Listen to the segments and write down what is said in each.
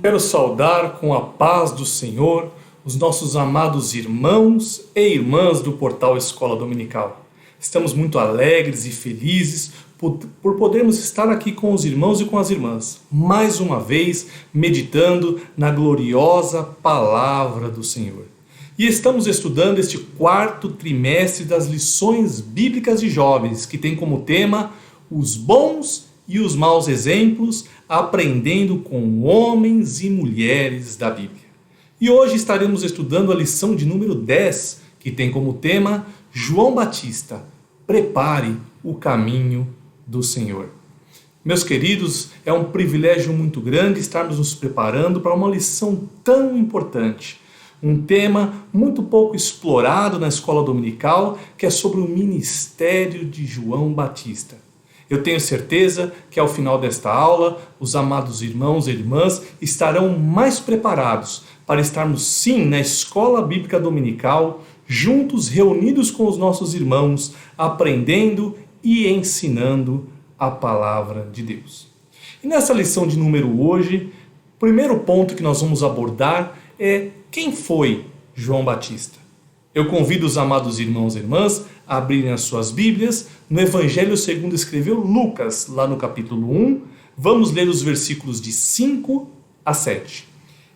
quero saudar com a paz do Senhor os nossos amados irmãos e irmãs do portal Escola Dominical. Estamos muito alegres e felizes por podermos estar aqui com os irmãos e com as irmãs, mais uma vez meditando na gloriosa palavra do Senhor. E estamos estudando este quarto trimestre das lições bíblicas de jovens, que tem como tema os bons e os maus exemplos, aprendendo com homens e mulheres da Bíblia. E hoje estaremos estudando a lição de número 10, que tem como tema João Batista, prepare o caminho do Senhor. Meus queridos, é um privilégio muito grande estarmos nos preparando para uma lição tão importante. Um tema muito pouco explorado na escola dominical, que é sobre o ministério de João Batista. Eu tenho certeza que ao final desta aula, os amados irmãos e irmãs estarão mais preparados para estarmos sim na escola bíblica dominical, juntos reunidos com os nossos irmãos, aprendendo e ensinando a palavra de Deus. E nessa lição de número hoje, o primeiro ponto que nós vamos abordar é quem foi João Batista. Eu convido os amados irmãos e irmãs a abrirem as suas Bíblias no Evangelho segundo escreveu Lucas, lá no capítulo 1. Vamos ler os versículos de 5 a 7.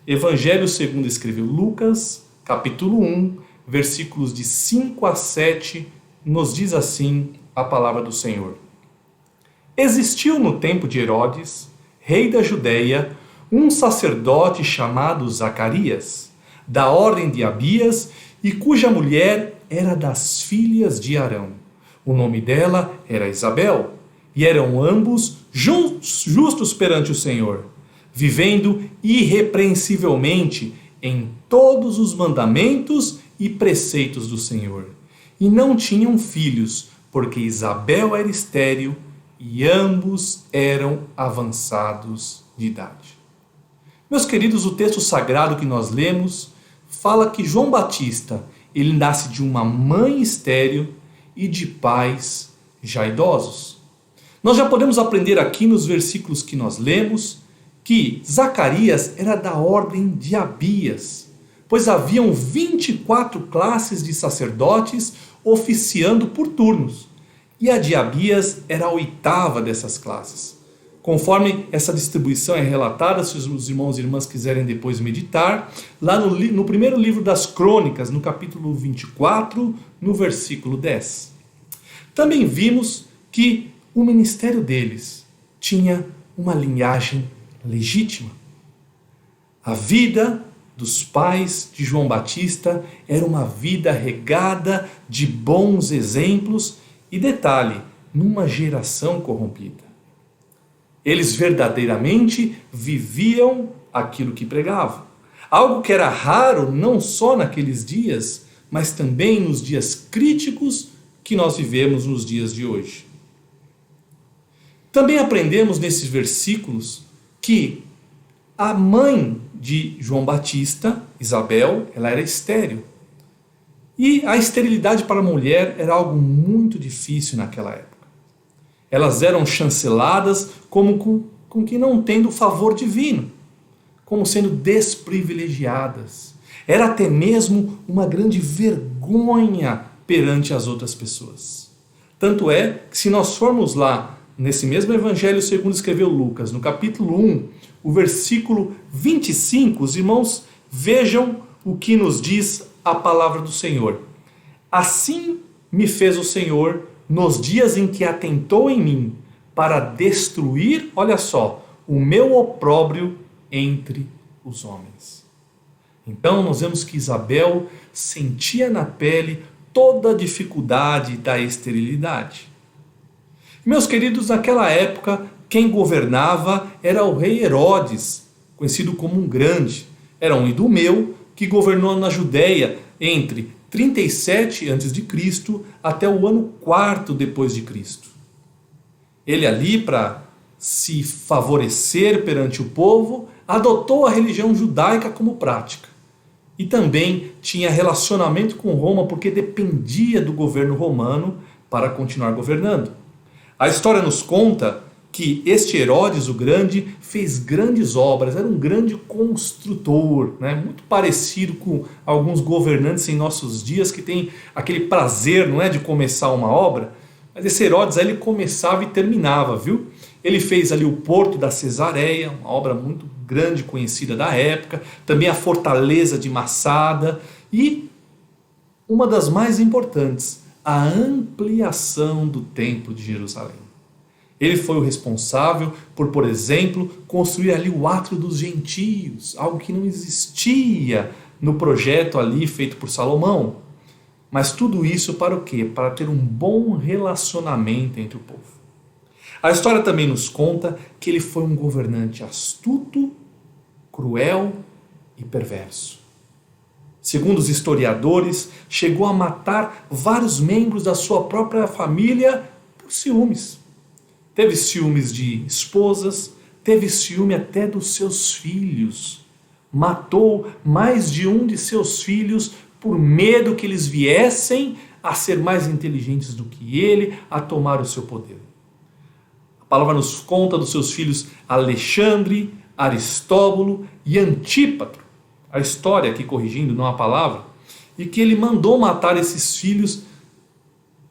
Evangelho segundo escreveu Lucas, capítulo 1, versículos de 5 a 7, nos diz assim a palavra do Senhor. Existiu no tempo de Herodes, rei da Judeia, um sacerdote chamado Zacarias, da ordem de Abias, e cuja mulher era das filhas de Arão. O nome dela era Isabel, e eram ambos justos perante o Senhor, vivendo irrepreensivelmente em todos os mandamentos e preceitos do Senhor. E não tinham filhos, porque Isabel era estéril e ambos eram avançados de idade. Meus queridos, o texto sagrado que nós lemos fala que João Batista, ele nasce de uma mãe estéril e de pais já idosos. Nós já podemos aprender aqui nos versículos que nós lemos que Zacarias era da ordem de Abias, pois haviam 24 classes de sacerdotes oficiando por turnos, e a de Abias era a oitava dessas classes. Conforme essa distribuição é relatada, se os irmãos e irmãs quiserem depois meditar, lá no primeiro livro das Crônicas, no capítulo 24, no versículo 10. Também vimos que o ministério deles tinha uma linhagem legítima. A vida dos pais de João Batista era uma vida regada de bons exemplos e, detalhe, numa geração corrompida. Eles verdadeiramente viviam aquilo que pregavam. Algo que era raro não só naqueles dias, mas também nos dias críticos que nós vivemos nos dias de hoje. Também aprendemos nesses versículos que a mãe de João Batista, Isabel, ela era estéril. E a esterilidade para a mulher era algo muito difícil naquela época. Elas eram chanceladas como com que não tendo o favor divino, como sendo desprivilegiadas. Era até mesmo uma grande vergonha perante as outras pessoas. Tanto é que se nós formos lá, nesse mesmo Evangelho segundo escreveu Lucas, no capítulo 1, o versículo 25, os irmãos vejam o que nos diz a palavra do Senhor. Assim me fez o Senhor nos dias em que atentou em mim, para destruir, olha só, o meu opróbrio entre os homens. Então nós vemos que Isabel sentia na pele toda a dificuldade da esterilidade. Meus queridos, naquela época, quem governava era o rei Herodes, conhecido como um grande. Era um idumeu que governou na Judeia entre 37 a.C. até o ano 4 depois de Cristo. Ele ali, para se favorecer perante o povo, adotou a religião judaica como prática. E também tinha relacionamento com Roma porque dependia do governo romano para continuar governando. A história nos conta que este Herodes o Grande fez grandes obras, era um grande construtor, né? Muito parecido com alguns governantes em nossos dias que têm aquele prazer, não é, de começar uma obra. Mas esse Herodes aí, ele começava e terminava, viu? Ele fez ali o Porto da Cesareia, uma obra muito grande, conhecida da época, também a Fortaleza de Massada e uma das mais importantes, a ampliação do Templo de Jerusalém. Ele foi o responsável por exemplo, construir ali o Átrio dos Gentios, algo que não existia no projeto ali feito por Salomão. Mas tudo isso para o quê? Para ter um bom relacionamento entre o povo. A história também nos conta que ele foi um governante astuto, cruel e perverso. Segundo os historiadores, chegou a matar vários membros da sua própria família por ciúmes. Teve ciúmes de esposas, teve ciúme até dos seus filhos. Matou mais de um de seus filhos por medo que eles viessem a ser mais inteligentes do que ele, a tomar o seu poder. A palavra nos conta dos seus filhos Alexandre, Aristóbulo e Antípatro. A história aqui corrigindo, não a palavra. E que ele mandou matar esses filhos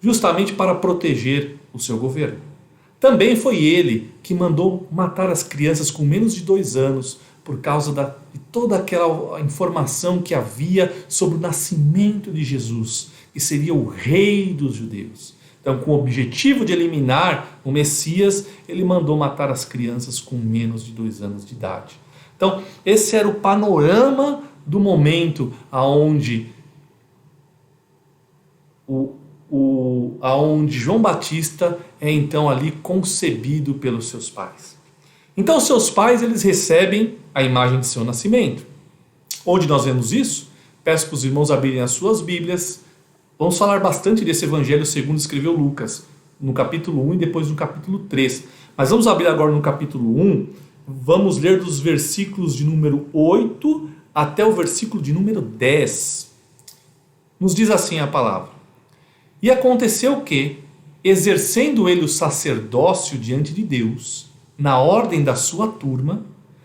justamente para proteger o seu governo. Também foi ele que mandou matar as crianças com menos de 2 anos por causa de toda aquela informação que havia sobre o nascimento de Jesus, que seria o rei dos judeus. Então, com o objetivo de eliminar o Messias, ele mandou matar as crianças com menos de 2 anos de idade. Então, esse era o panorama do momento aonde aonde João Batista é então ali concebido pelos seus pais. Então seus pais, eles recebem a imagem de seu nascimento. Onde nós vemos isso? Peço para os irmãos abrirem as suas Bíblias. Vamos falar bastante desse evangelho segundo escreveu Lucas, no capítulo 1 e depois no capítulo 3. Mas vamos abrir agora no capítulo 1, vamos ler dos versículos de número 8 até o versículo de número 10. Nos diz assim a palavra: E aconteceu que, exercendo ele o sacerdócio diante de Deus, na ordem da sua turma,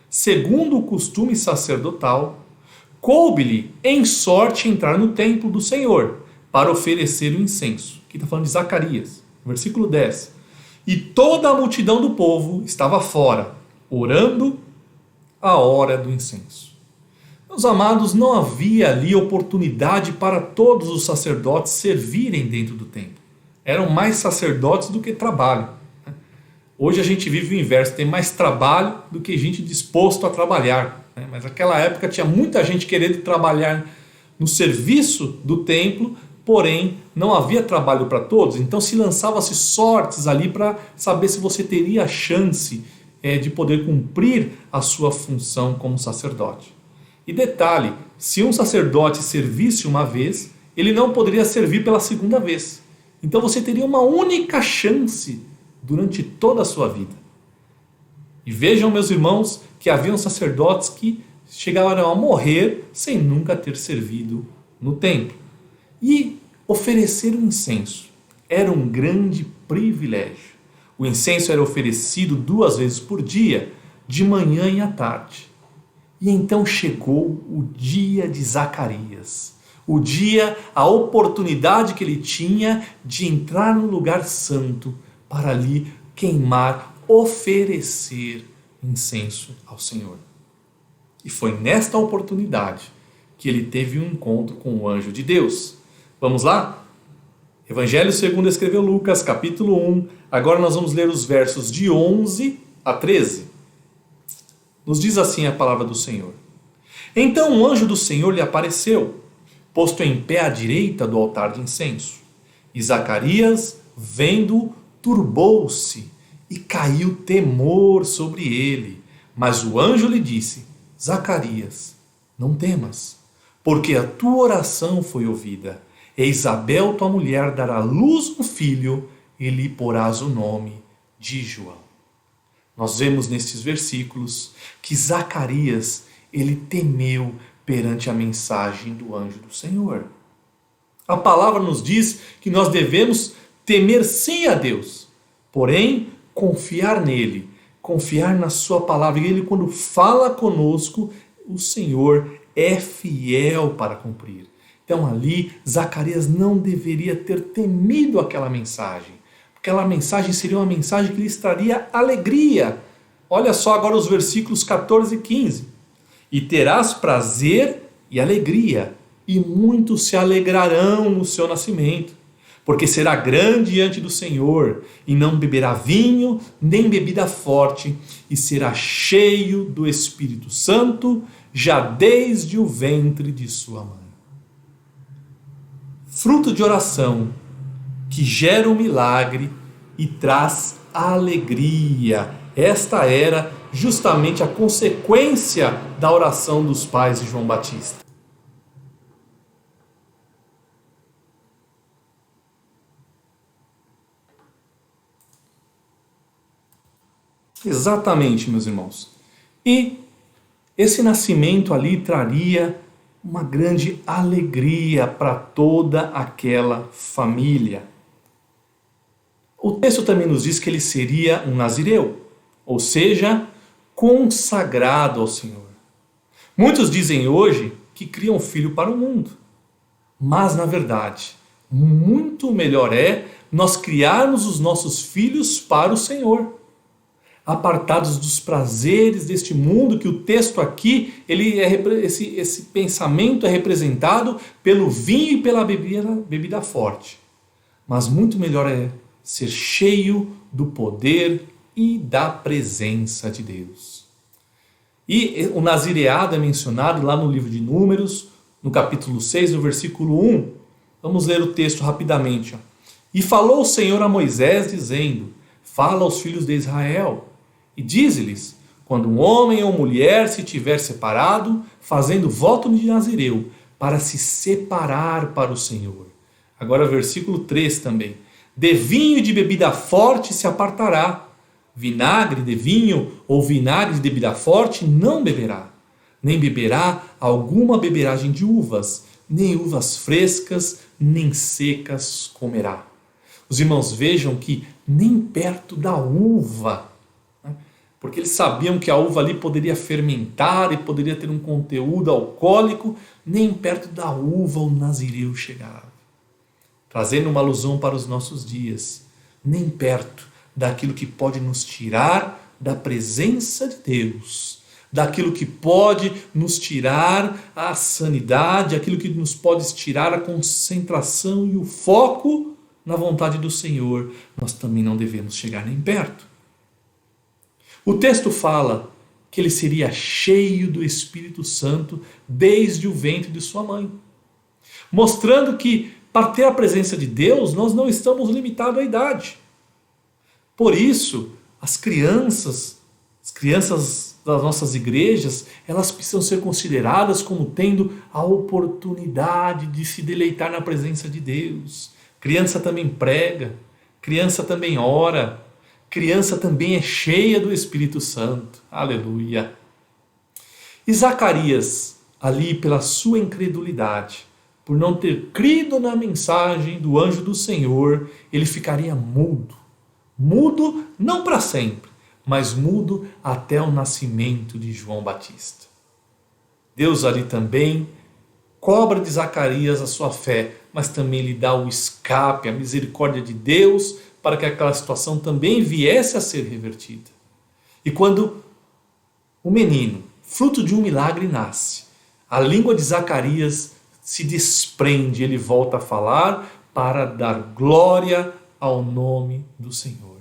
segundo o costume sacerdotal, coube-lhe em sorte entrar no templo do Senhor, para oferecer o incenso. Aqui está falando de Zacarias, versículo 10. E toda a multidão do povo estava fora, orando a hora do incenso. Meus amados, não havia ali oportunidade para todos os sacerdotes servirem dentro do templo. Eram mais sacerdotes do que trabalho. Hoje a gente vive o inverso, tem mais trabalho do que gente disposto a trabalhar. Mas naquela época tinha muita gente querendo trabalhar no serviço do templo, porém não havia trabalho para todos, então se lançava-se sortes ali para saber se você teria a chance de poder cumprir a sua função como sacerdote. E detalhe, se um sacerdote servisse uma vez, ele não poderia servir pela segunda vez. Então você teria uma única chance durante toda a sua vida. E vejam, meus irmãos, que haviam sacerdotes que chegaram a morrer sem nunca ter servido no templo. E oferecer o incenso era um grande privilégio. O incenso era oferecido 2 vezes por dia, de manhã e à tarde. E então chegou o dia de Zacarias, o dia, a oportunidade que ele tinha de entrar no lugar santo para ali queimar, oferecer incenso ao Senhor. E foi nesta oportunidade que ele teve um encontro com o anjo de Deus. Vamos lá? Evangelho segundo escreveu Lucas, capítulo 1. Agora nós vamos ler os versos de 11 a 13. Nos diz assim a palavra do Senhor. Então o anjo do Senhor lhe apareceu, posto em pé à direita do altar de incenso. E Zacarias, vendo-o, turbou-se e caiu temor sobre ele. Mas o anjo lhe disse: Zacarias, não temas, porque a tua oração foi ouvida. E Isabel, tua mulher, dará à luz um filho, e lhe porás o nome de João. Nós vemos nestes versículos que Zacarias, ele temeu perante a mensagem do anjo do Senhor. A palavra nos diz que nós devemos temer sim a Deus, porém confiar nele, confiar na sua palavra. E ele, quando fala conosco, o Senhor é fiel para cumprir. Então ali, Zacarias não deveria ter temido aquela mensagem. Aquela mensagem seria uma mensagem que lhe traria alegria. Olha só agora os versículos 14 e 15. E terás prazer e alegria, e muitos se alegrarão no seu nascimento, porque será grande diante do Senhor, e não beberá vinho, nem bebida forte, e será cheio do Espírito Santo, já desde o ventre de sua mãe. Fruto de oração, que gera um milagre e traz alegria. Esta era justamente a consequência da oração dos pais de João Batista. Exatamente, meus irmãos. E esse nascimento ali traria uma grande alegria para toda aquela família. O texto também nos diz que ele seria um nazireu, ou seja, consagrado ao Senhor. Muitos dizem hoje que criam um filho para o mundo, mas na verdade, muito melhor é nós criarmos os nossos filhos para o Senhor, apartados dos prazeres deste mundo, que o texto aqui, esse pensamento é representado pelo vinho e pela bebida forte. Mas muito melhor é ser cheio do poder e da presença de Deus. E o nazireado é mencionado lá no livro de Números, no capítulo 6, no versículo 1. Vamos ler o texto rapidamente. E falou o Senhor a Moisés, dizendo: fala aos filhos de Israel, e dize-lhes: quando um homem ou mulher se tiver separado, fazendo voto de nazireu, para se separar para o Senhor. Agora versículo 3 também. De vinho e de bebida forte se apartará. Vinagre de vinho ou vinagre de bebida forte não beberá. Nem beberá alguma beberagem de uvas, nem uvas frescas, nem secas comerá. Os irmãos vejam que nem perto da uva, porque eles sabiam que a uva ali poderia fermentar e poderia ter um conteúdo alcoólico, nem perto da uva o nazireu chegava. Trazendo uma alusão para os nossos dias, nem perto daquilo que pode nos tirar da presença de Deus, daquilo que pode nos tirar a sanidade, aquilo que nos pode tirar a concentração e o foco na vontade do Senhor, nós também não devemos chegar nem perto. O texto fala que ele seria cheio do Espírito Santo desde o ventre de sua mãe, mostrando que para ter a presença de Deus nós não estamos limitados à idade. Por isso, as crianças das nossas igrejas, elas precisam ser consideradas como tendo a oportunidade de se deleitar na presença de Deus. Criança também prega, criança também ora, criança também é cheia do Espírito Santo. Aleluia! E Zacarias, ali pela sua incredulidade, por não ter crido na mensagem do anjo do Senhor, ele ficaria mudo. Mudo não para sempre, mas mudo até o nascimento de João Batista. Deus ali também cobra de Zacarias a sua fé, mas também lhe dá o escape, a misericórdia de Deus, para que aquela situação também viesse a ser revertida. E quando o menino, fruto de um milagre, nasce, a língua de Zacarias se desprende, ele volta a falar para dar glória ao nome do Senhor.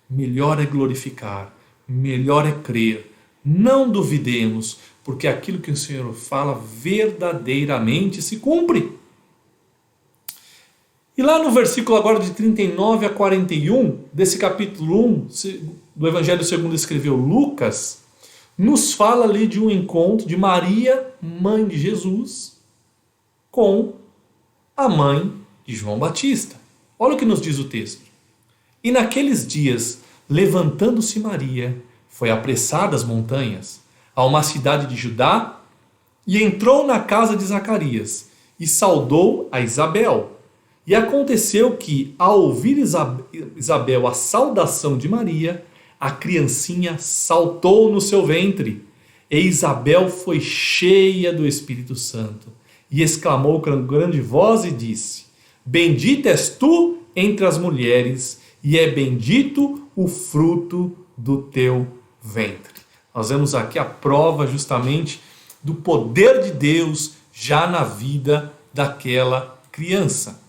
Melhor é glorificar, melhor é crer. Não duvidemos, porque aquilo que o Senhor fala verdadeiramente se cumpre. E lá no versículo agora de 39 a 41, desse capítulo 1 do Evangelho segundo escreveu Lucas, nos fala ali de um encontro de Maria, mãe de Jesus, com a mãe de João Batista. Olha o que nos diz o texto. E naqueles dias, levantando-se Maria, foi apressada às montanhas, a uma cidade de Judá, e entrou na casa de Zacarias, e saudou a Isabel. E aconteceu que, ao ouvir Isabel a saudação de Maria, a criancinha saltou no seu ventre. E Isabel foi cheia do Espírito Santo e exclamou com grande voz e disse: Bendita és tu entre as mulheres, e é bendito o fruto do teu ventre. Nós vemos aqui a prova justamente do poder de Deus já na vida daquela criança.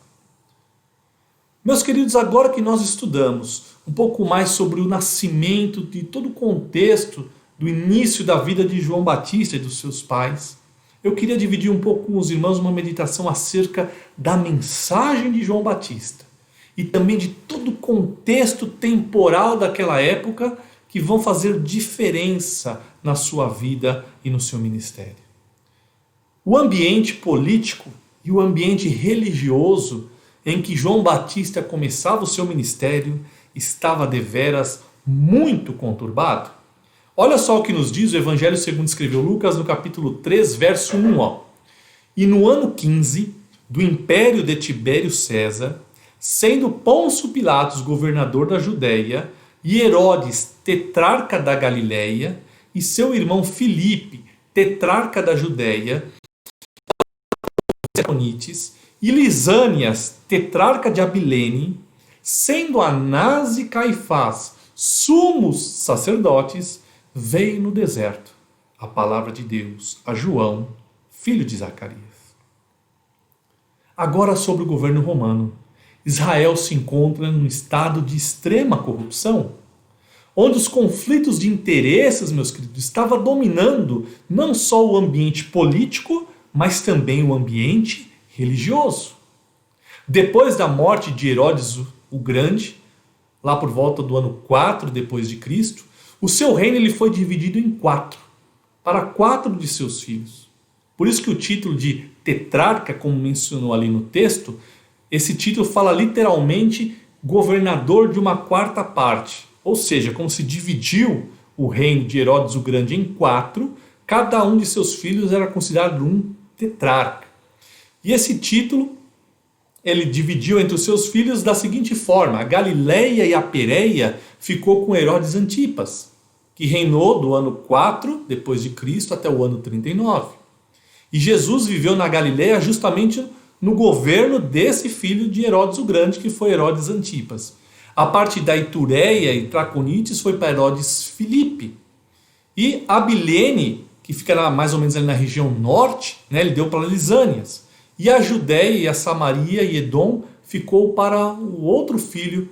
Meus queridos, agora que nós estudamos um pouco mais sobre o nascimento, de todo o contexto do início da vida de João Batista e dos seus pais, eu queria dividir um pouco com os irmãos uma meditação acerca da mensagem de João Batista e também de todo o contexto temporal daquela época que vão fazer diferença na sua vida e no seu ministério. O ambiente político e o ambiente religioso em que João Batista começava o seu ministério estava deveras muito conturbado. Olha só o que nos diz o Evangelho segundo escreveu Lucas no capítulo 3, verso 1. E no ano 15 do império de Tibério César, sendo Pôncio Pilatos governador da Judéia, e Herodes tetrarca da Galileia, e seu irmão Filipe tetrarca da Judéia, e Lisânias tetrarca de Abilene, sendo Anás e Caifás sumos sacerdotes, veio no deserto a palavra de Deus a João, filho de Zacarias. Agora sobre o governo romano. Israel se encontra num estado de extrema corrupção, onde os conflitos de interesses, meus queridos, estavam dominando não só o ambiente político, mas também o ambiente religioso. Depois da morte de Herodes o Grande, lá por volta do ano 4 depois de Cristo, o seu reino ele foi dividido em 4, para 4 de seus filhos. Por isso que o título de tetrarca, como mencionou ali no texto, esse título fala literalmente governador de uma 4ª parte. Ou seja, como se dividiu o reino de Herodes o Grande em 4, cada um de seus filhos era considerado um tetrarca. E esse título ele dividiu entre os seus filhos da seguinte forma: a Galileia e a Pérea ficou com Herodes Antipas, que reinou do ano 4 depois de Cristo até o ano 39. E Jesus viveu na Galileia justamente no governo desse filho de Herodes o Grande, que foi Herodes Antipas. A parte da Itureia e Traconites foi para Herodes Filipe. E Abilene, que fica mais ou menos ali na região norte, ele deu para Lisânias. E a Judéia e a Samaria e Edom ficou para o outro filho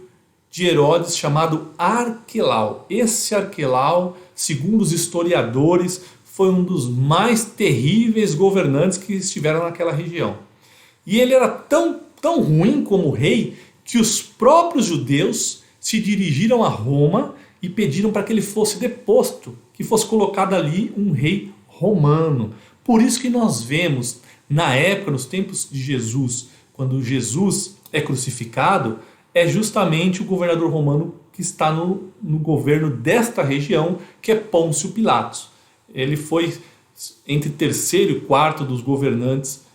de Herodes, chamado Arquelau. Esse Arquelau, segundo os historiadores, foi um dos mais terríveis governantes que estiveram naquela região. E ele era tão ruim como rei que os próprios judeus se dirigiram a Roma e pediram para que ele fosse deposto, que fosse colocado ali um rei romano. Por isso que nós vemos, na época, nos tempos de Jesus, quando Jesus é crucificado, é justamente o governador romano que está no governo desta região, que é Pôncio Pilatos. Ele foi entre 3º e 4º dos governantes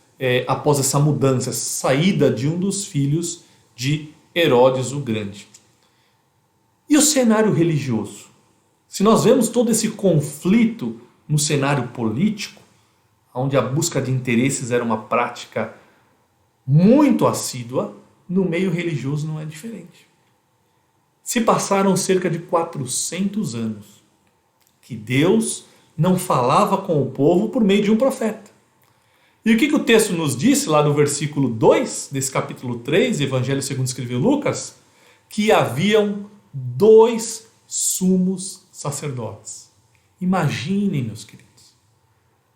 após essa mudança, essa saída de um dos filhos de Herodes o Grande. E o cenário religioso? Se nós vemos todo esse conflito no cenário político, onde a busca de interesses era uma prática muito assídua, no meio religioso não é diferente. Se passaram cerca de 400 anos que Deus não falava com o povo por meio de um profeta. E o que o texto nos disse lá no versículo 2 desse capítulo 3, Evangelho segundo escreveu Lucas? Que haviam 2 sumos sacerdotes. Imaginem, meus queridos.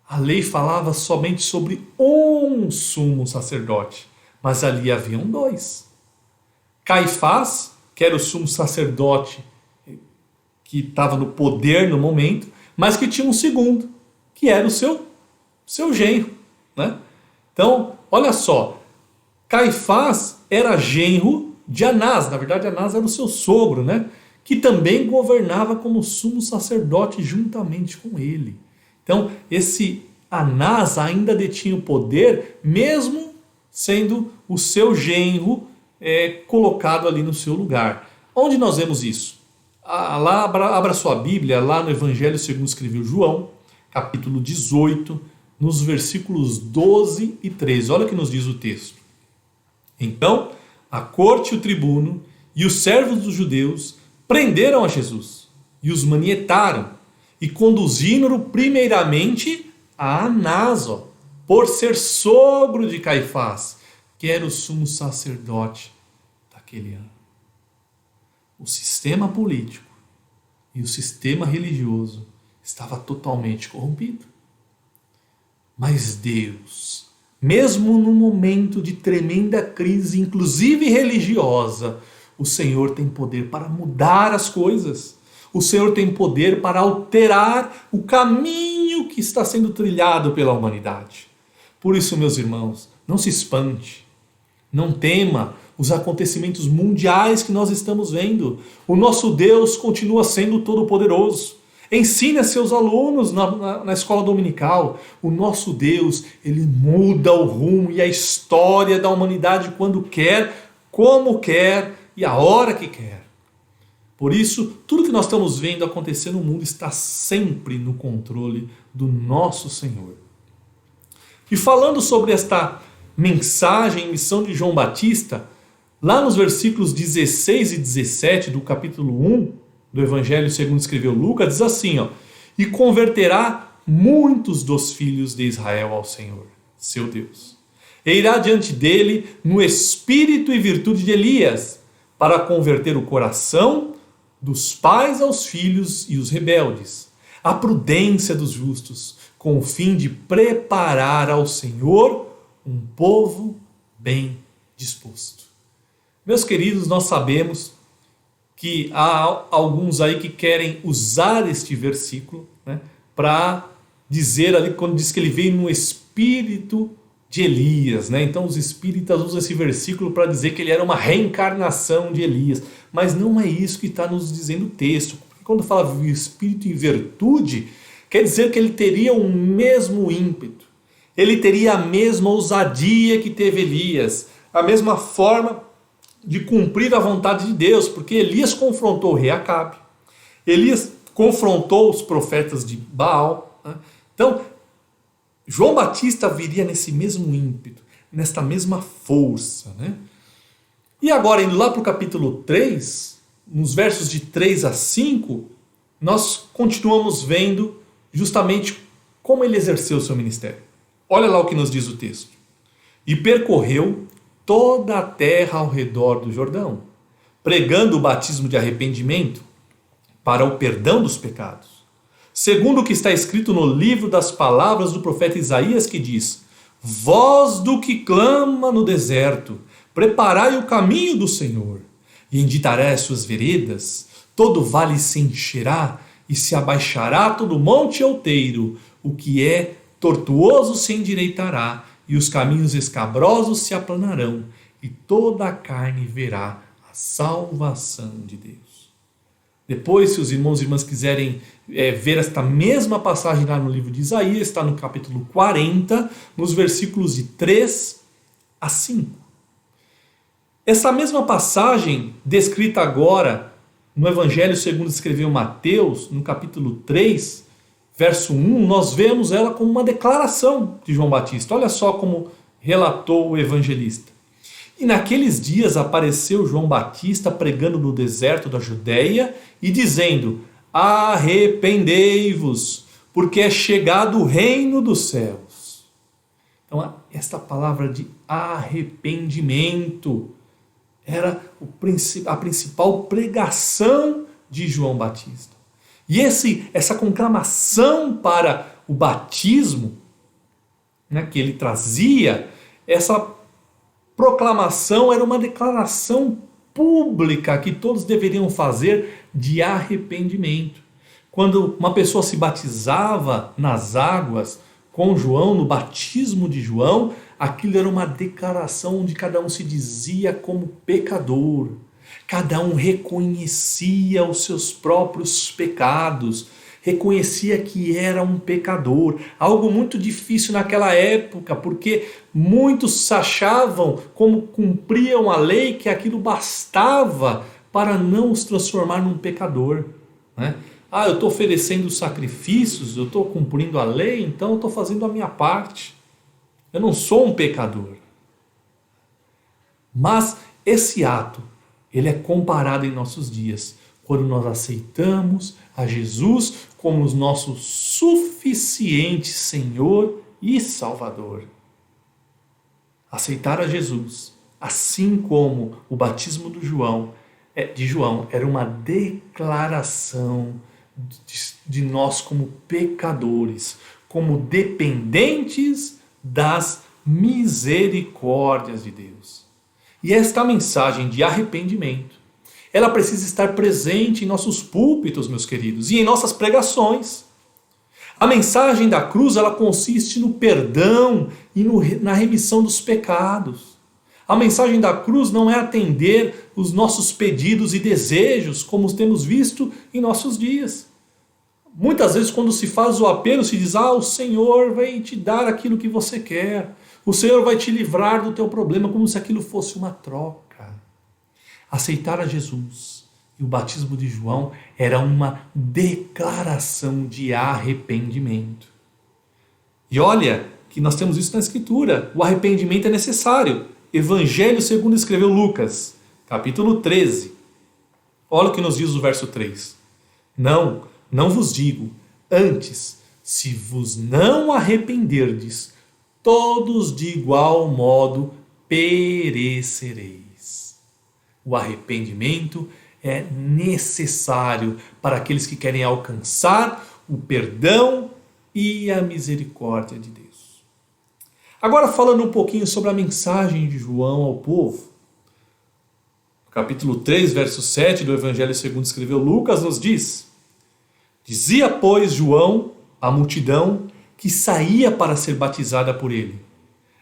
A lei falava somente sobre um sumo sacerdote, mas ali haviam 2. Caifás, que era o sumo sacerdote que estava no poder no momento, mas que tinha um segundo, que era o seu genro. Então, olha só, Caifás era genro de Anás, na verdade Anás era o seu sogro, que também governava como sumo sacerdote juntamente com ele. Então, esse Anás ainda detinha o poder, mesmo sendo o seu genro colocado ali no seu lugar. Onde nós vemos isso? Abra sua Bíblia, lá no Evangelho segundo escreveu João, capítulo 18, nos versículos 12 e 13. Olha o que nos diz o texto. Então, a corte e o tribuno e os servos dos judeus prenderam a Jesus e os manietaram e conduziram-no primeiramente a Anás, por ser sogro de Caifás, que era o sumo sacerdote daquele ano. O sistema político e o sistema religioso estava totalmente corrompido. Mas Deus, mesmo num momento de tremenda crise, inclusive religiosa, o Senhor tem poder para mudar as coisas. O Senhor tem poder para alterar o caminho que está sendo trilhado pela humanidade. Por isso, meus irmãos, não se espante, não tema os acontecimentos mundiais que nós estamos vendo. O nosso Deus continua sendo todo-poderoso. Ensine a seus alunos na escola dominical. O nosso Deus, ele muda o rumo e a história da humanidade quando quer, como quer e a hora que quer. Por isso, tudo que nós estamos vendo acontecer no mundo está sempre no controle do nosso Senhor. E falando sobre esta mensagem, missão de João Batista, lá nos versículos 16 e 17 do capítulo 1 do Evangelho segundo escreveu Lucas, diz assim, e converterá muitos dos filhos de Israel ao Senhor, seu Deus. E irá diante dele no espírito e virtude de Elias, para converter o coração dos pais aos filhos e os rebeldes, a prudência dos justos, com o fim de preparar ao Senhor um povo bem disposto. Meus queridos, nós sabemos que há alguns aí que querem usar este versículo, né, para dizer ali, quando diz que ele veio no espírito de Elias, né? Então os espíritas usam esse versículo para dizer que ele era uma reencarnação de Elias, mas não é isso que está nos dizendo o texto. Porque quando fala de espírito em virtude, quer dizer que ele teria o mesmo ímpeto, ele teria a mesma ousadia que teve Elias, a mesma forma de cumprir a vontade de Deus, porque Elias confrontou o rei Acabe, Elias confrontou os profetas de Baal, né? Então, João Batista viria nesse mesmo ímpeto, nesta mesma força, né? E agora, indo lá para o capítulo 3, nos versos de 3 a 5, nós continuamos vendo justamente como ele exerceu o seu ministério. Olha lá o que nos diz o texto. E percorreu toda a terra ao redor do Jordão, pregando o batismo de arrependimento para o perdão dos pecados. Segundo o que está escrito no livro das palavras do profeta Isaías, que diz: voz do que clama no deserto, preparai o caminho do Senhor, e endireitai as suas veredas, todo vale se encherá, e se abaixará todo monte outeiro, o que é tortuoso se endireitará, e os caminhos escabrosos se aplanarão, e toda a carne verá a salvação de Deus. Depois, se os irmãos e irmãs quiserem ver esta mesma passagem lá no livro de Isaías, está no capítulo 40, nos versículos de 3 a 5. Essa mesma passagem, descrita agora no Evangelho segundo escreveu Mateus, no capítulo 3, verso 1, nós vemos ela como uma declaração de João Batista. Olha só como relatou o evangelista. E naqueles dias apareceu João Batista pregando no deserto da Judéia e dizendo: arrependei-vos, porque é chegado o reino dos céus. Então, esta palavra de arrependimento era a principal pregação de João Batista. E essa conclamação para o batismo, né, que ele trazia, essa proclamação era uma declaração pública que todos deveriam fazer de arrependimento. Quando uma pessoa se batizava nas águas com João, no batismo de João, aquilo era uma declaração onde cada um se dizia como pecador. Cada um reconhecia os seus próprios pecados, reconhecia que era um pecador. Algo muito difícil naquela época, porque muitos achavam, como cumpriam a lei, que aquilo bastava para não os transformar num pecador, né? Eu estou oferecendo sacrifícios, eu estou cumprindo a lei, então eu estou fazendo a minha parte. Eu não sou um pecador. Mas esse ato, ele é comparado em nossos dias, quando nós aceitamos a Jesus como o nosso suficiente Senhor e Salvador. Aceitar a Jesus, assim como o batismo de João, era uma declaração de nós como pecadores, como dependentes das misericórdias de Deus. E esta mensagem de arrependimento, ela precisa estar presente em nossos púlpitos, meus queridos, e em nossas pregações. A mensagem da cruz, ela consiste no perdão e na remissão dos pecados. A mensagem da cruz não é atender os nossos pedidos e desejos, como temos visto em nossos dias. Muitas vezes, quando se faz o apelo, se diz: o Senhor vai te dar aquilo que você quer. O Senhor vai te livrar do teu problema, como se aquilo fosse uma troca. Aceitar a Jesus e o batismo de João era uma declaração de arrependimento. E olha que nós temos isso na Escritura. O arrependimento é necessário. Evangelho segundo escreveu Lucas, capítulo 13. Olha o que nos diz o verso 3. Não vos digo, antes, se vos não arrependerdes, todos de igual modo perecereis. O arrependimento é necessário para aqueles que querem alcançar o perdão e a misericórdia de Deus. Agora, falando um pouquinho sobre a mensagem de João ao povo. Capítulo 3, verso 7 do Evangelho segundo escreveu Lucas nos diz: Dizia, pois, João à multidão que saía para ser batizada por ele: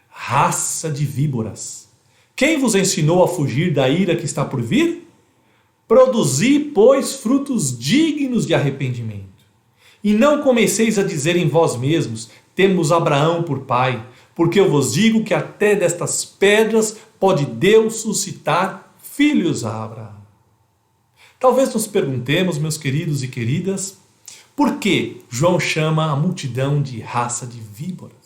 raça de víboras, quem vos ensinou a fugir da ira que está por vir? Produzi, pois, frutos dignos de arrependimento. E não comeceis a dizer em vós mesmos: temos Abraão por pai, porque eu vos digo que até destas pedras pode Deus suscitar filhos a Abraão. Talvez nos perguntemos, meus queridos e queridas, por que João chama a multidão de raça de víboras?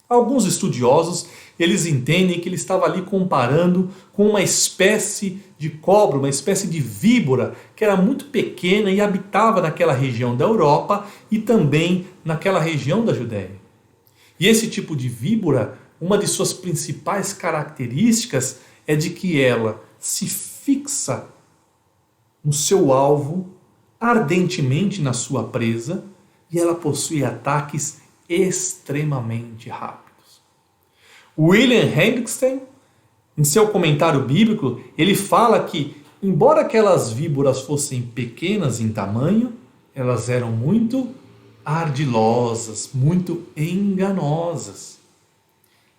Alguns estudiosos, eles entendem que ele estava ali comparando com uma espécie de cobra, uma espécie de víbora, que era muito pequena e habitava naquela região da Europa e também naquela região da Judéia. E esse tipo de víbora, uma de suas principais características é de que ela se fixa no seu alvo, ardentemente na sua presa, e ela possui ataques extremamente rápidos. William Hendrickson, em seu comentário bíblico, ele fala que, embora aquelas víboras fossem pequenas em tamanho, elas eram muito ardilosas, muito enganosas.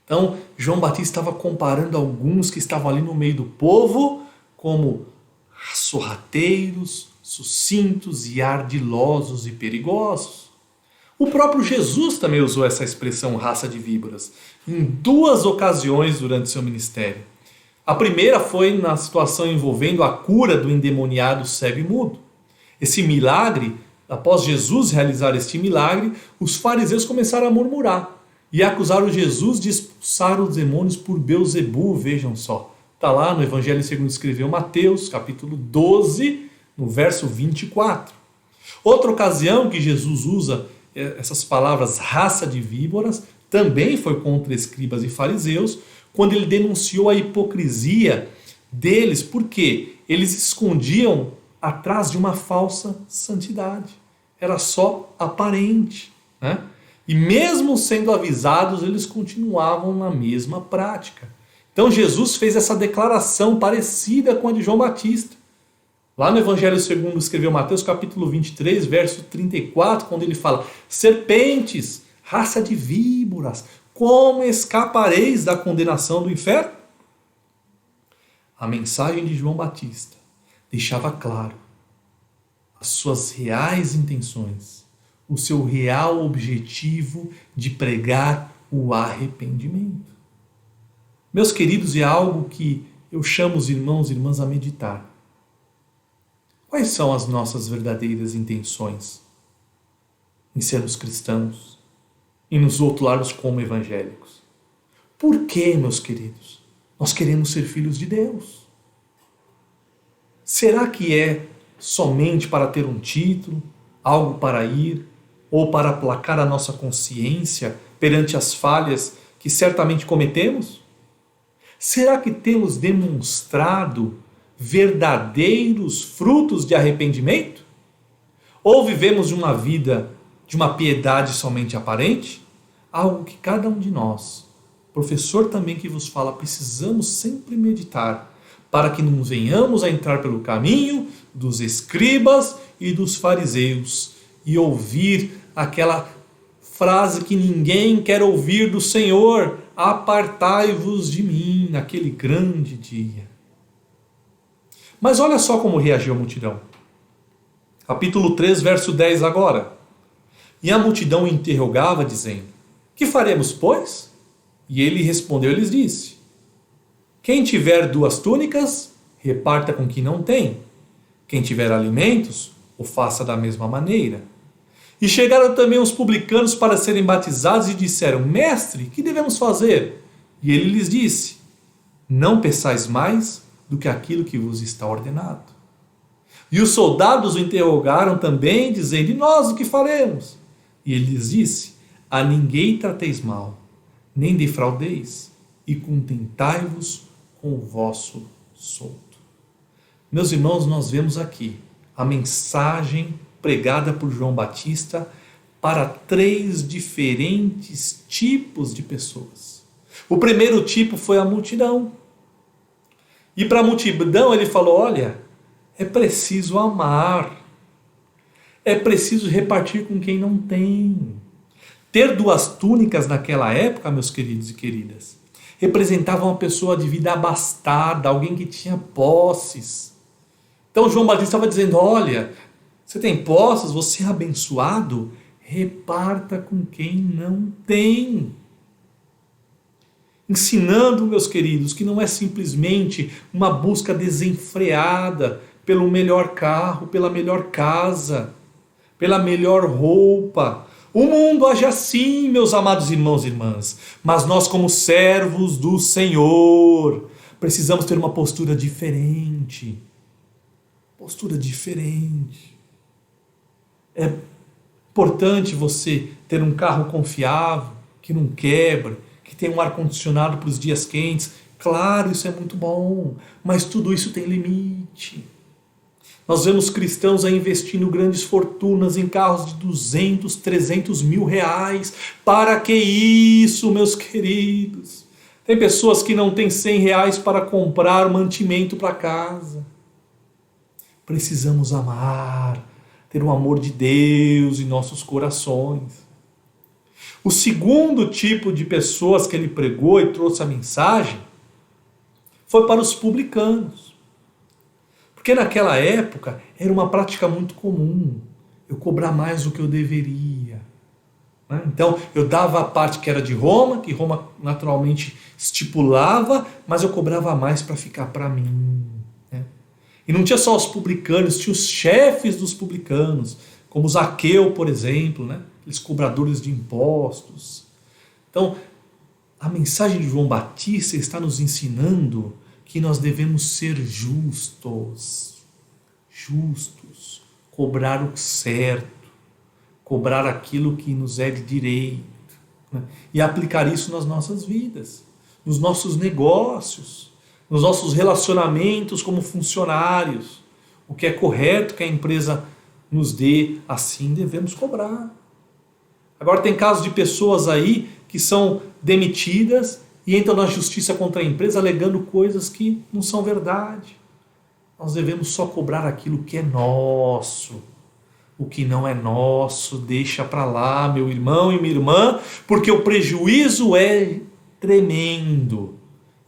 Então, João Batista estava comparando alguns que estavam ali no meio do povo como sorrateiros, sucintos e ardilosos e perigosos. O próprio Jesus também usou essa expressão raça de víboras em 2 ocasiões durante seu ministério. A primeira foi na situação envolvendo a cura do endemoniado cego e mudo. Esse milagre, após Jesus realizar este milagre, os fariseus começaram a murmurar e acusaram Jesus de expulsar os demônios por Belzebu, vejam só. Está lá no Evangelho segundo escreveu Mateus, capítulo 12, no verso 24. Outra ocasião que Jesus usa essas palavras raça de víboras também foi contra escribas e fariseus, quando ele denunciou a hipocrisia deles, porque eles se escondiam atrás de uma falsa santidade. Era só aparente, né? E mesmo sendo avisados, eles continuavam na mesma prática. Então Jesus fez essa declaração parecida com a de João Batista. Lá no Evangelho segundo escreveu Mateus, capítulo 23, verso 34, quando ele fala: serpentes, raça de víboras, como escapareis da condenação do inferno? A mensagem de João Batista deixava claro as suas reais intenções, o seu real objetivo de pregar o arrependimento. Meus queridos, é algo que eu chamo os irmãos e irmãs a meditar. Quais são as nossas verdadeiras intenções em sermos cristãos e nos rotularmos como evangélicos? Por que, meus queridos, nós queremos ser filhos de Deus? Será que é somente para ter um título, algo para ir, ou para aplacar a nossa consciência perante as falhas que certamente cometemos? Será que temos demonstrado verdadeiros frutos de arrependimento? Ou vivemos uma vida de uma piedade somente aparente? Algo que cada um de nós, professor também que vos fala, precisamos sempre meditar, para que não venhamos a entrar pelo caminho dos escribas e dos fariseus e ouvir aquela frase que ninguém quer ouvir do Senhor: apartai-vos de mim naquele grande dia. Mas olha só como reagiu a multidão. Capítulo 3, verso 10 agora. E a multidão o interrogava, dizendo: que faremos, pois? E ele respondeu e lhes disse: quem tiver 2 túnicas, reparta com quem não tem. Quem tiver alimentos, o faça da mesma maneira. E chegaram também os publicanos para serem batizados e disseram: mestre, que devemos fazer? E ele lhes disse: não peçais mais do que aquilo que vos está ordenado. E os soldados o interrogaram também, dizendo: e nós o que faremos? E ele lhes disse: a ninguém trateis mal, nem defraudeis, e contentai-vos com o vosso soldo. Meus irmãos, nós vemos aqui a mensagem pregada por João Batista para 3 diferentes tipos de pessoas. O primeiro tipo foi a multidão. E para a multidão ele falou: olha, é preciso amar, é preciso repartir com quem não tem. Ter 2 túnicas naquela época, meus queridos e queridas, representava uma pessoa de vida abastada, alguém que tinha posses. Então João Batista estava dizendo: olha, você tem posses, você é abençoado, reparta com quem não tem. Ensinando, meus queridos, que não é simplesmente uma busca desenfreada pelo melhor carro, pela melhor casa, pela melhor roupa. O mundo age assim, meus amados irmãos e irmãs, mas nós, como servos do Senhor, precisamos ter uma postura diferente. Postura diferente. É importante você ter um carro confiável, que não quebra, que tem um ar-condicionado para os dias quentes. Claro, isso é muito bom, mas tudo isso tem limite. Nós vemos cristãos aí investindo grandes fortunas em carros de 200, 300 mil reais. Para que isso, meus queridos? Tem pessoas que não têm 100 reais para comprar mantimento para casa. Precisamos amar, ter o amor de Deus em nossos corações. O segundo tipo de pessoas que ele pregou e trouxe a mensagem foi para os publicanos. Porque naquela época era uma prática muito comum eu cobrar mais do que eu deveria. Então eu dava a parte que era de Roma, que Roma naturalmente estipulava, mas eu cobrava mais para ficar para mim. E não tinha só os publicanos, tinha os chefes dos publicanos, como Zaqueu, por exemplo, aqueles cobradores de impostos. Então, a mensagem de João Batista está nos ensinando que nós devemos ser justos, cobrar o certo, cobrar aquilo que nos é de direito, e aplicar isso nas nossas vidas, nos nossos negócios, nos nossos relacionamentos como funcionários. O que é correto que a empresa nos dê, assim devemos cobrar. Agora tem casos de pessoas aí que são demitidas e entram na justiça contra a empresa alegando coisas que não são verdade. Nós devemos só cobrar aquilo que é nosso. O que não é nosso, deixa para lá, meu irmão e minha irmã, porque o prejuízo é tremendo.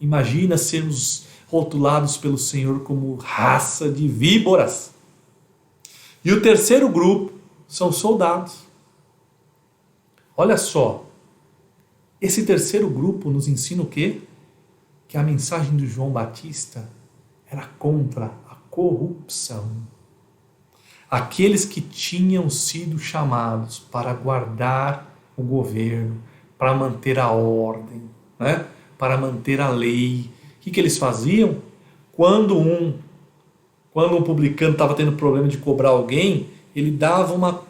Imagina sermos rotulados pelo Senhor como raça de víboras. E o terceiro grupo são soldados. Olha só, esse terceiro grupo nos ensina o quê? Que a mensagem de João Batista era contra a corrupção. aqueles que tinham sido chamados para guardar o governo, para manter a ordem, né? Para manter a lei. O que eles faziam? Quando um publicano estava tendo problema de cobrar alguém, ele dava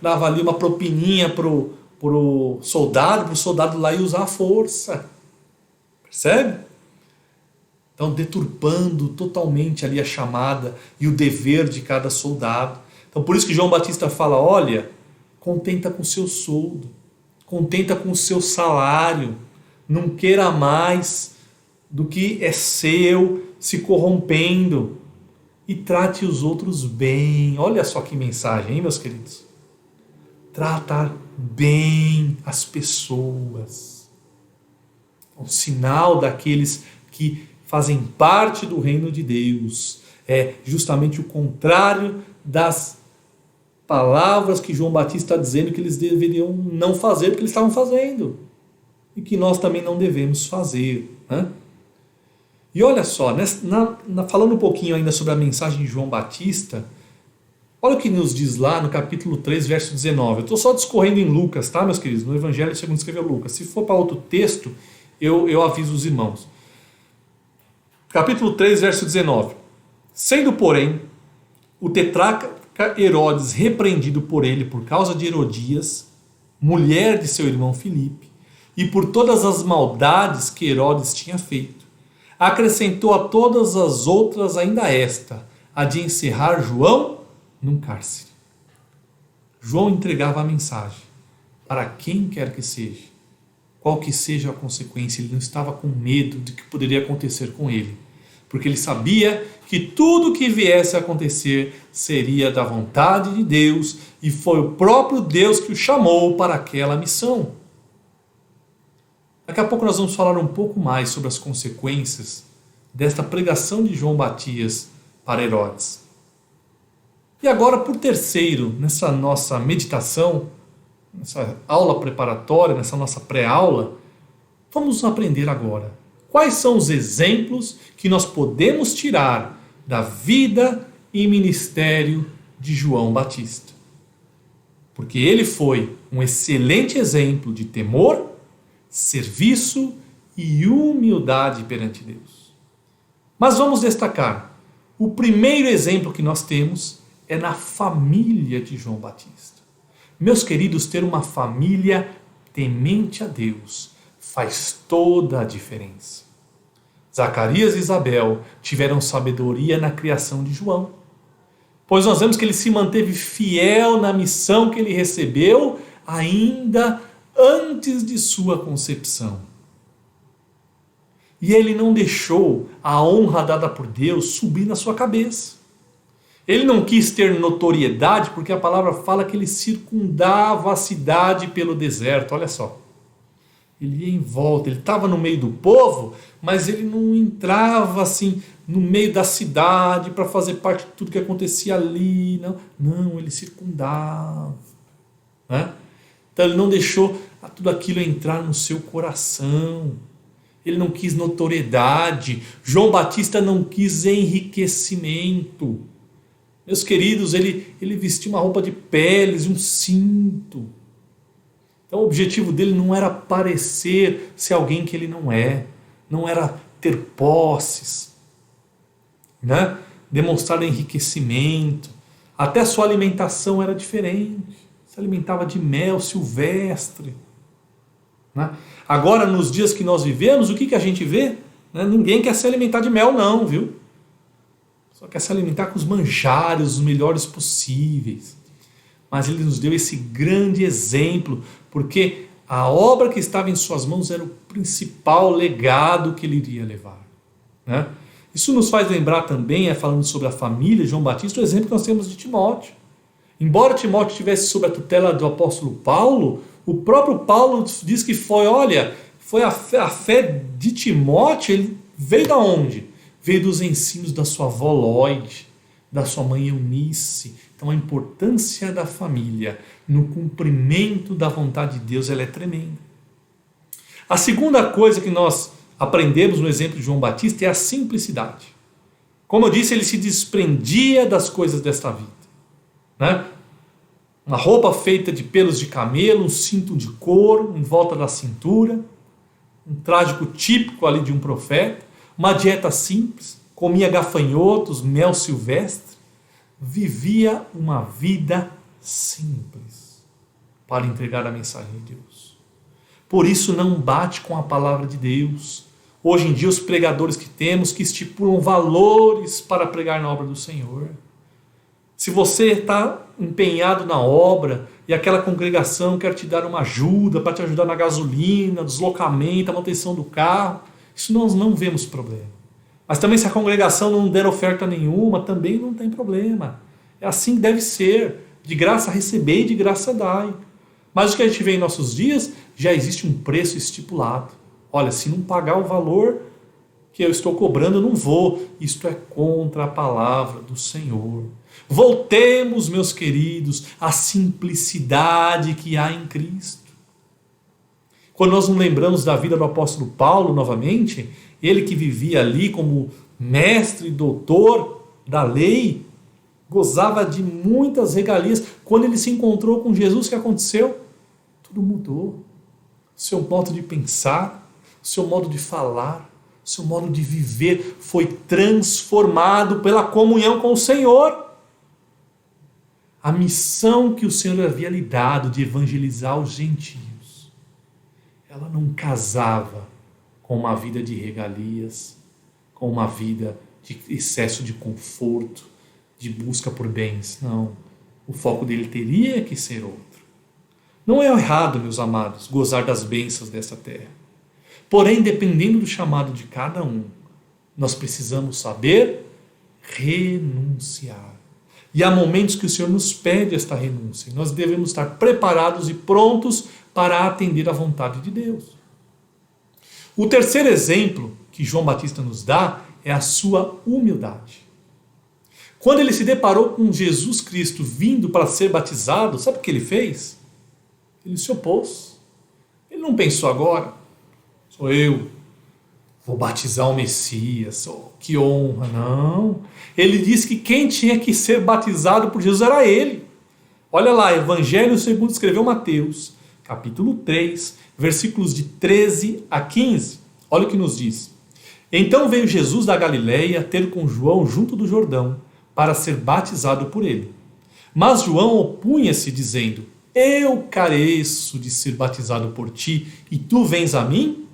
dava ali uma propininha pro soldado lá e usar a força. Percebe? Então, deturpando totalmente ali a chamada e o dever de cada soldado. Então, por isso que João Batista fala, olha, contenta com o seu soldo, contenta com o seu salário, não queira mais do que é seu, se corrompendo, e trate os outros bem. Olha só que mensagem, hein, meus queridos? Tratar bem as pessoas. O sinal daqueles que fazem parte do reino de Deus é justamente o contrário das palavras que João Batista está dizendo que eles deveriam não fazer, porque eles estavam fazendo. E que nós também não devemos fazer, né? E olha só, falando um pouquinho ainda sobre a mensagem de João Batista, olha o que nos diz lá no capítulo 3, verso 19. Eu estou só discorrendo em Lucas, tá, meus queridos? No Evangelho segundo escreveu Lucas. Se for para outro texto, eu aviso os irmãos. Capítulo 3, verso 19. Sendo, porém, o tetrarca Herodes repreendido por ele por causa de Herodias, mulher de seu irmão Filipe, e por todas as maldades que Herodes tinha feito, acrescentou a todas as outras ainda esta, a de encerrar João num cárcere. João entregava a mensagem para quem quer que seja, qual que seja a consequência. Ele não estava com medo de que poderia acontecer com ele, porque ele sabia que tudo que viesse a acontecer seria da vontade de Deus, e foi o próprio Deus que o chamou para aquela missão. Daqui a pouco nós vamos falar um pouco mais sobre as consequências desta pregação de João Batista para Herodes. E agora, por terceiro, nessa nossa meditação, nessa aula preparatória, nessa nossa pré-aula, vamos aprender agora quais são os exemplos que nós podemos tirar da vida e ministério de João Batista. Porque ele foi um excelente exemplo de temor, serviço e humildade perante Deus. Mas vamos destacar, o primeiro exemplo que nós temos é na família de João Batista. Meus queridos, ter uma família temente a Deus faz toda a diferença. Zacarias e Isabel tiveram sabedoria na criação de João, pois nós vemos que ele se manteve fiel na missão que ele recebeu ainda antes de sua concepção. E ele não deixou a honra dada por Deus subir na sua cabeça. Ele não quis ter notoriedade, porque a palavra fala que ele circundava a cidade pelo deserto. Olha só. Ele ia em volta, ele estava no meio do povo, mas ele não entrava assim no meio da cidade para fazer parte de tudo que acontecia ali. Não, ele circundava, né? Então ele não deixou tudo aquilo entrar no seu coração. Ele não quis notoriedade. João Batista não quis enriquecimento. Meus queridos, ele vestia uma roupa de peles, um cinto. Então o objetivo dele não era parecer ser alguém que ele não é. Não era ter posses, né? Demonstrar enriquecimento. Até a sua alimentação era diferente. Se alimentava de mel silvestre, né? Agora, nos dias que nós vivemos, o que a gente vê? Ninguém quer se alimentar de mel não, viu? Só quer se alimentar com os manjares, os melhores possíveis. Mas ele nos deu esse grande exemplo, porque a obra que estava em suas mãos era o principal legado que ele iria levar, né? Isso nos faz lembrar também, falando sobre a família de João Batista, o exemplo que nós temos de Timóteo. Embora Timóteo estivesse sob a tutela do apóstolo Paulo, o próprio Paulo diz que foi a fé de Timóteo, ele veio da onde? Veio dos ensinos da sua avó Lóide, da sua mãe Eunice. Então a importância da família no cumprimento da vontade de Deus, ela é tremenda. A segunda coisa que nós aprendemos no exemplo de João Batista é a simplicidade. Como eu disse, ele se desprendia das coisas desta vida. né? Uma roupa feita de pelos de camelo, um cinto de couro em volta da cintura, um trágico típico ali de um profeta, uma dieta simples, comia gafanhotos, mel silvestre, vivia uma vida simples para entregar a mensagem de Deus. Por isso não bate com a palavra de Deus. Hoje em dia os pregadores que temos que estipulam valores para pregar na obra do Senhor. Se você está empenhado na obra e aquela congregação quer te dar uma ajuda, para te ajudar na gasolina, deslocamento, a manutenção do carro, isso nós não vemos problema. Mas também se a congregação não der oferta nenhuma, também não tem problema. É assim que deve ser, de graça receber e de graça dai. Mas o que a gente vê em nossos dias, já existe um preço estipulado. Olha, se não pagar o valor que eu estou cobrando, eu não vou. Isto é contra a palavra do Senhor. Voltemos, meus queridos, à simplicidade que há em Cristo. Quando nós nos lembramos da vida do apóstolo Paulo novamente, ele que vivia ali como mestre e doutor da lei, gozava de muitas regalias. Quando ele se encontrou com Jesus, o que aconteceu? Tudo mudou. Seu modo de pensar, seu modo de falar, seu modo de viver foi transformado pela comunhão com o Senhor. A missão que o Senhor havia lhe dado de evangelizar os gentios, ela não casava com uma vida de regalias, com uma vida de excesso de conforto, de busca por bens. Não, o foco dele teria que ser outro. Não é errado, meus amados, gozar das bênçãos dessa terra. Porém, dependendo do chamado de cada um, nós precisamos saber renunciar. E há momentos que o Senhor nos pede esta renúncia. E nós devemos estar preparados e prontos para atender à vontade de Deus. O terceiro exemplo que João Batista nos dá é a sua humildade. Quando ele se deparou com Jesus Cristo vindo para ser batizado, sabe o que ele fez? Ele se opôs. Ele não pensou agora, sou eu, vou batizar o Messias, que honra. Não. Ele disse que quem tinha que ser batizado por Jesus era ele. Olha lá, Evangelho segundo escreveu Mateus, capítulo 3, versículos de 13 a 15. Olha o que nos diz. Então veio Jesus da Galileia ter com João junto do Jordão, para ser batizado por ele. Mas João opunha-se, dizendo: eu careço de ser batizado por ti, e tu vens a mim?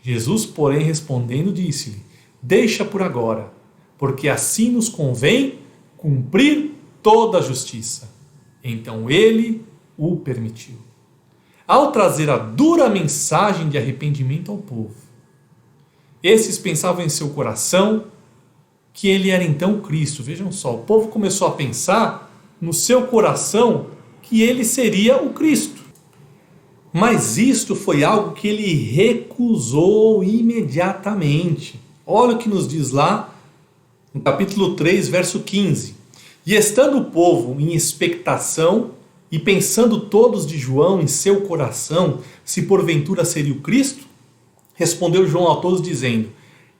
Jesus, porém, respondendo, disse-lhe: deixa por agora, porque assim nos convém cumprir toda a justiça. Então ele o permitiu. Ao trazer a dura mensagem de arrependimento ao povo, esses pensavam em seu coração que ele era então Cristo. Vejam só, o povo começou a pensar no seu coração que ele seria o Cristo. Mas isto foi algo que ele recusou imediatamente. Olha o que nos diz lá no capítulo 3, verso 15. E estando o povo em expectação e pensando todos de João em seu coração, se porventura seria o Cristo, respondeu João a todos dizendo: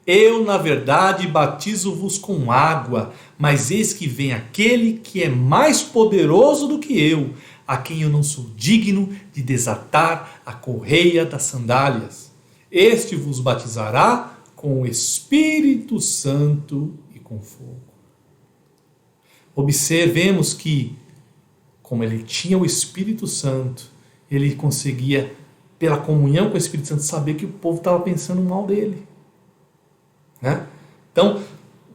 eu, na verdade, batizo-vos com água, mas eis que vem aquele que é mais poderoso do que eu, a quem eu não sou digno de desatar a correia das sandálias. Este vos batizará com o Espírito Santo e com fogo. Observemos que, como ele tinha o Espírito Santo, ele conseguia, pela comunhão com o Espírito Santo, saber que o povo estava pensando mal dele. Né? Então,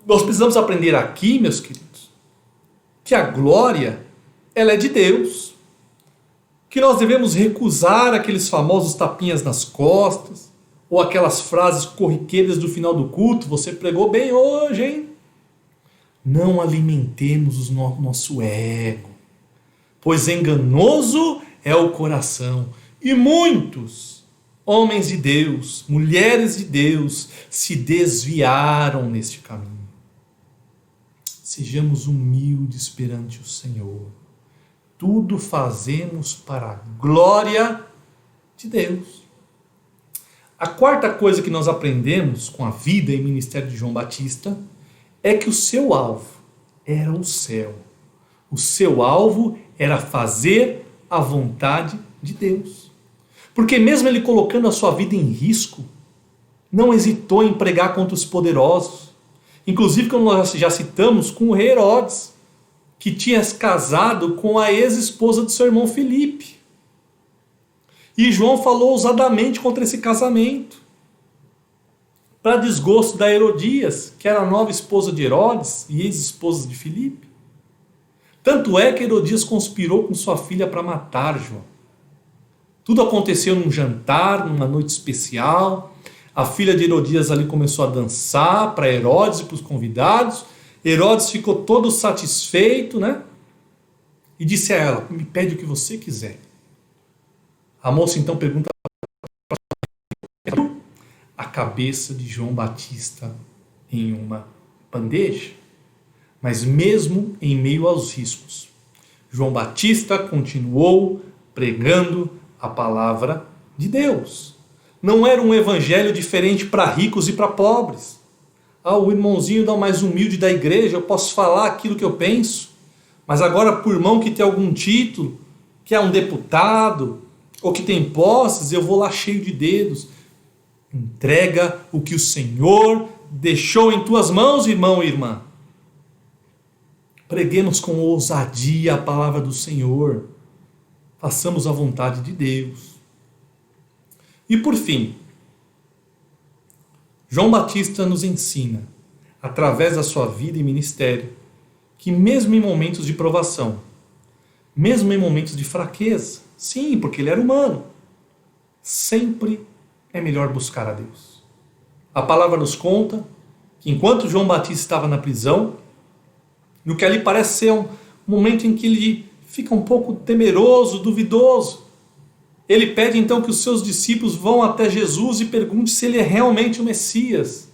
nós precisamos aprender aqui, meus queridos, que a glória, ela é de Deus, que nós devemos recusar aqueles famosos tapinhas nas costas, ou aquelas frases corriqueiras do final do culto: você pregou bem hoje, hein? Não alimentemos o nosso ego, pois enganoso é o coração, e muitos homens de Deus, mulheres de Deus, se desviaram neste caminho. Sejamos humildes perante o Senhor. Tudo fazemos para a glória de Deus. A quarta coisa que nós aprendemos com a vida e ministério de João Batista é que o seu alvo era o céu. O seu alvo era fazer a vontade de Deus. Porque mesmo ele colocando a sua vida em risco, não hesitou em pregar contra os poderosos. Inclusive, como nós já citamos, com o rei Herodes, que tinha se casado com a ex-esposa do seu irmão Filipe. E João falou ousadamente contra esse casamento, para desgosto da Herodias, que era a nova esposa de Herodes e ex-esposa de Filipe. Tanto é que Herodias conspirou com sua filha para matar João. Tudo aconteceu num jantar, numa noite especial. A filha de Herodias ali começou a dançar para Herodes e para os convidados. Herodes ficou todo satisfeito, né? E disse a ela: me pede o que você quiser. A moça então pergunta a cabeça de João Batista em uma bandeja. Mas mesmo em meio aos riscos, João Batista continuou pregando a palavra de Deus. Não era um evangelho diferente para ricos e para pobres. O irmãozinho mais humilde da igreja, eu posso falar aquilo que eu penso, mas agora por irmão que tem algum título, que é um deputado, ou que tem posses, eu vou lá cheio de dedos. Entrega o que o Senhor deixou em tuas mãos, irmão e irmã. Preguemos com ousadia a palavra do Senhor. Façamos a vontade de Deus. E por fim, João Batista nos ensina, através da sua vida e ministério, que mesmo em momentos de provação, mesmo em momentos de fraqueza, sim, porque ele era humano, sempre é melhor buscar a Deus. A palavra nos conta que enquanto João Batista estava na prisão, no que ali parece ser um momento em que ele fica um pouco temeroso, duvidoso, ele pede então que os seus discípulos vão até Jesus e perguntem se ele é realmente o Messias.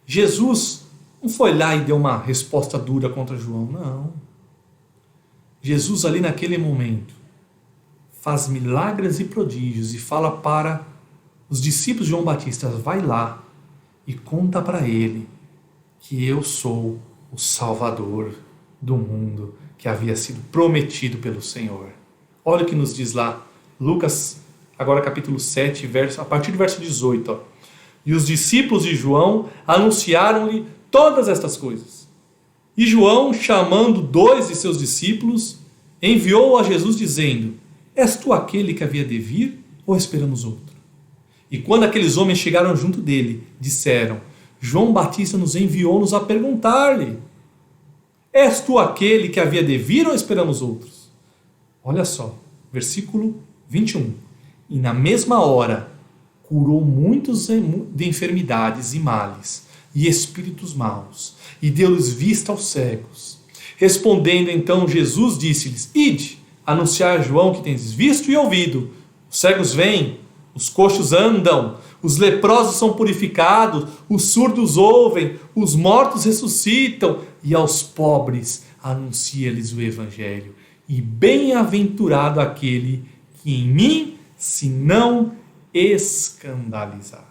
Jesus não foi lá e deu uma resposta dura contra João, não. Jesus ali naquele momento faz milagres e prodígios e fala para os discípulos de João Batista: vai lá e conta para ele que eu sou o Salvador do mundo que havia sido prometido pelo Senhor. Olha o que nos diz lá, Lucas, agora capítulo 7, a partir do verso 18. E os discípulos de João anunciaram-lhe todas estas coisas. E João, chamando 2 de seus discípulos, enviou a Jesus dizendo: és tu aquele que havia de vir, ou esperamos outro? E quando aqueles homens chegaram junto dele, disseram: João Batista nos enviou-nos a perguntar-lhe: és tu aquele que havia de vir, ou esperamos outros? Olha só, versículo 21. E na mesma hora curou muitos de enfermidades e males e espíritos maus, e deu-lhes vista aos cegos. Respondendo então Jesus, disse-lhes: ide, anunciar a João que tendes visto e ouvido. Os cegos vêm, os coxos andam, os leprosos são purificados, os surdos ouvem, os mortos ressuscitam, e aos pobres anuncia-lhes o Evangelho. E bem-aventurado aquele que em mim se não escandalizar.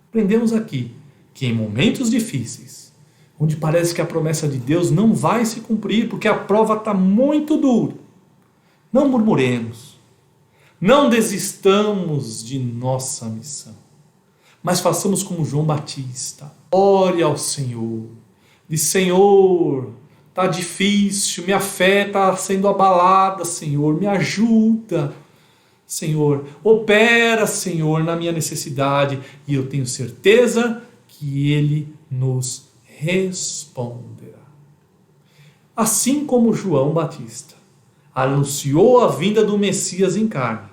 Aprendemos aqui que em momentos difíceis, onde parece que a promessa de Deus não vai se cumprir, porque a prova está muito dura, não murmuremos, não desistamos de nossa missão, mas façamos como João Batista, ore ao Senhor, diz: Senhor, está difícil, minha fé está sendo abalada, Senhor, me ajuda, Senhor, opera, Senhor, na minha necessidade, e eu tenho certeza que Ele nos responderá. Assim como João Batista anunciou a vinda do Messias em carne,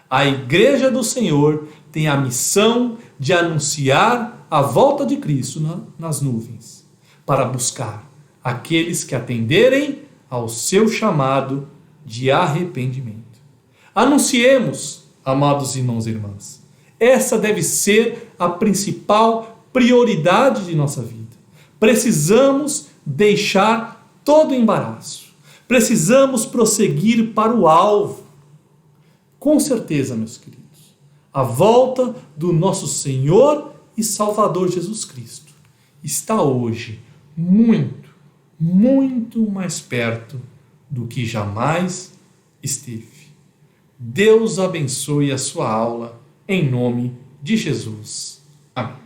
a Igreja do Senhor tem a missão de anunciar a volta de Cristo nas nuvens, para buscar aqueles que atenderem ao seu chamado de arrependimento. Anunciemos, amados irmãos e irmãs. Essa deve ser a principal prioridade de nossa vida. Precisamos deixar todo o embaraço. Precisamos prosseguir para o alvo. Com certeza, meus queridos, a volta do nosso Senhor e Salvador Jesus Cristo está hoje muito, muito mais perto do que jamais esteve. Deus abençoe a sua aula, em nome de Jesus. Amém.